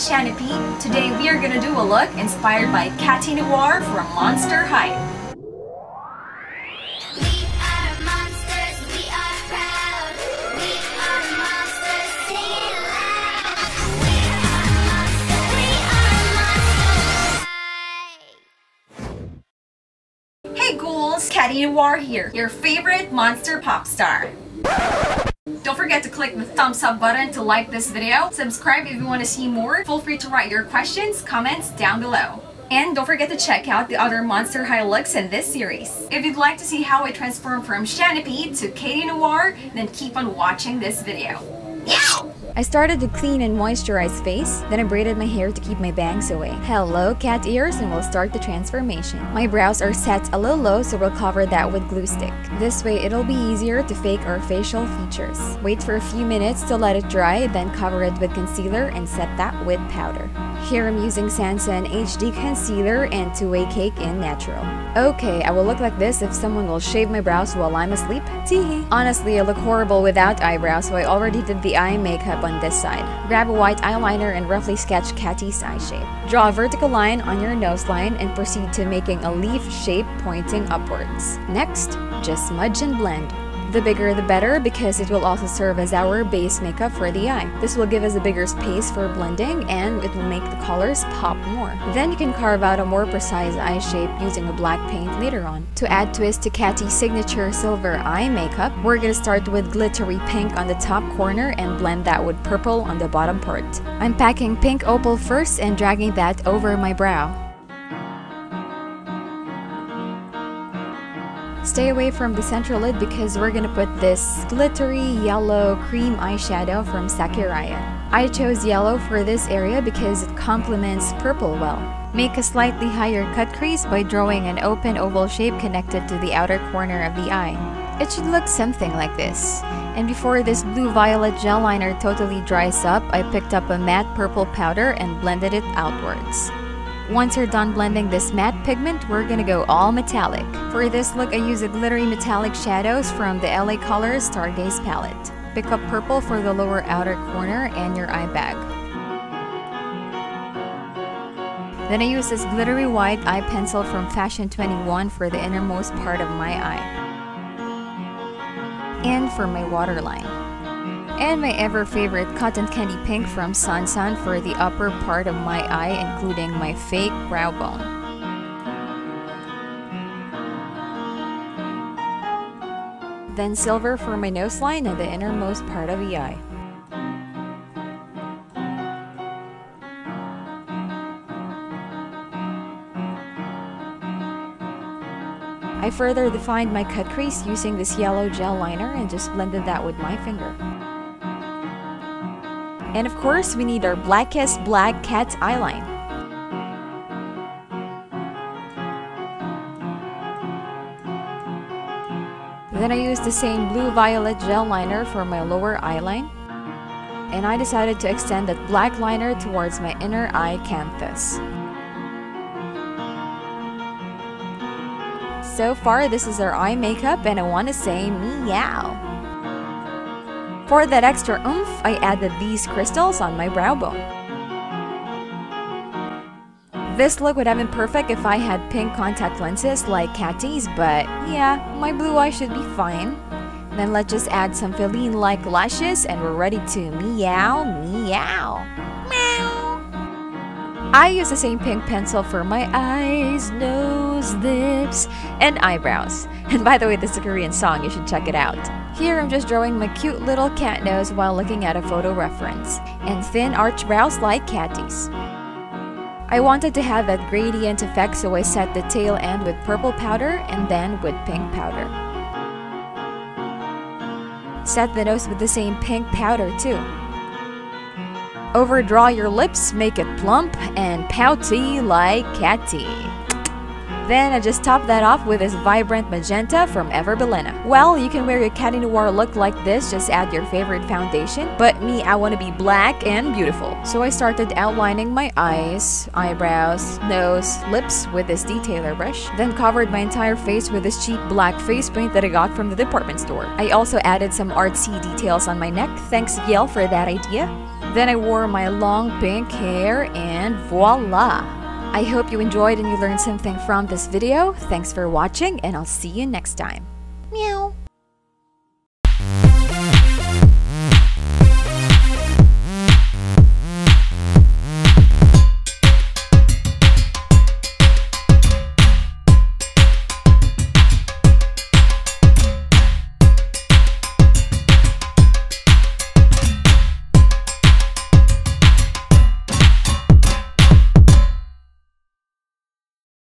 Sandee. Today we are gonna do a look inspired by Catty Noir from Monster High. Hey ghouls, Catty Noir here, your favorite monster pop star. Don't forget to click the thumbs up button to like this video. Subscribe if you want to see more. Feel free to write your questions, comments down below. And don't forget to check out the other Monster High looks in this series. If you'd like to see how I transform from Sandee to Catty Noir, then keep on watching this video. Yow! I started to clean and moisturize face, then I braided my hair to keep my bangs away. Hello cat ears, and we'll start the transformation. My brows are set a little low, so we'll cover that with glue stick. This way it'll be easier to fake our facial features. Wait for a few minutes to let it dry, then cover it with concealer and set that with powder. Here I'm using Sansan HD Concealer and 2-Way Cake in Natural. Okay, I will look like this if someone will shave my brows while I'm asleep. Teehee. Honestly, I look horrible without eyebrows, so I already did the eye makeup on this side. Grab a white eyeliner and roughly sketch Catty's eye shape. Draw a vertical line on your nose line and proceed to making a leaf shape pointing upwards. Next, just smudge and blend. The bigger the better, because it will also serve as our base makeup for the eye. This will give us a bigger space for blending and it will make the colors pop more. Then you can carve out a more precise eye shape using a black paint later on. To add twist to Catty's signature silver eye makeup, we're gonna start with glittery pink on the top corner and blend that with purple on the bottom part. I'm packing pink opal first and dragging that over my brow. Stay away from the central lid because we're gonna put this glittery yellow cream eyeshadow from Sakurai. I chose yellow for this area because it complements purple well. Make a slightly higher cut crease by drawing an open oval shape connected to the outer corner of the eye. It should look something like this. And before this blue-violet gel liner totally dries up, I picked up a matte purple powder and blended it outwards. Once you're done blending this matte pigment, we're gonna go all metallic. For this look, I use a glittery metallic shadows from the LA Colors Stargaze palette. Pick up purple for the lower outer corner and your eye bag. Then I use this glittery white eye pencil from Fashion 21 for the innermost part of my eye. And for my waterline. And my ever-favorite cotton candy pink from Sansan for the upper part of my eye, including my fake brow bone. Then silver for my nose line and the innermost part of the eye. I further defined my cut crease using this yellow gel liner and just blended that with my finger. And of course, we need our blackest black cat eyeline. Then I used the same blue-violet gel liner for my lower eyeline. And I decided to extend that black liner towards my inner eye canthus. So far, this is our eye makeup and I want to say meow. For that extra oomph, I added these crystals on my brow bone. This look would have been perfect if I had pink contact lenses like Catty's, but yeah, my blue eye should be fine. Then let's just add some feline-like lashes and we're ready to meow, meow, meow. I use the same pink pencil for my eyes, nose, lips, and eyebrows. And by the way, this is a Korean song, you should check it out. Here I'm just drawing my cute little cat nose while looking at a photo reference, and thin arch brows like Catty's. I wanted to have that gradient effect, so I set the tail end with purple powder and then with pink powder. Set the nose with the same pink powder too. Overdraw your lips, make it plump and pouty like Catty. Then I just top that off with this vibrant magenta from Everbelena. Well, you can wear your Catty Noir look like this, just add your favorite foundation. But me, I want to be black and beautiful. So I started outlining my eyes, eyebrows, nose, lips with this detailer brush. Then covered my entire face with this cheap black face paint that I got from the department store. I also added some artsy details on my neck, thanks Yael for that idea. Then I wore my long pink hair and voila! I hope you enjoyed and you learned something from this video. Thanks for watching and I'll see you next time. Meow!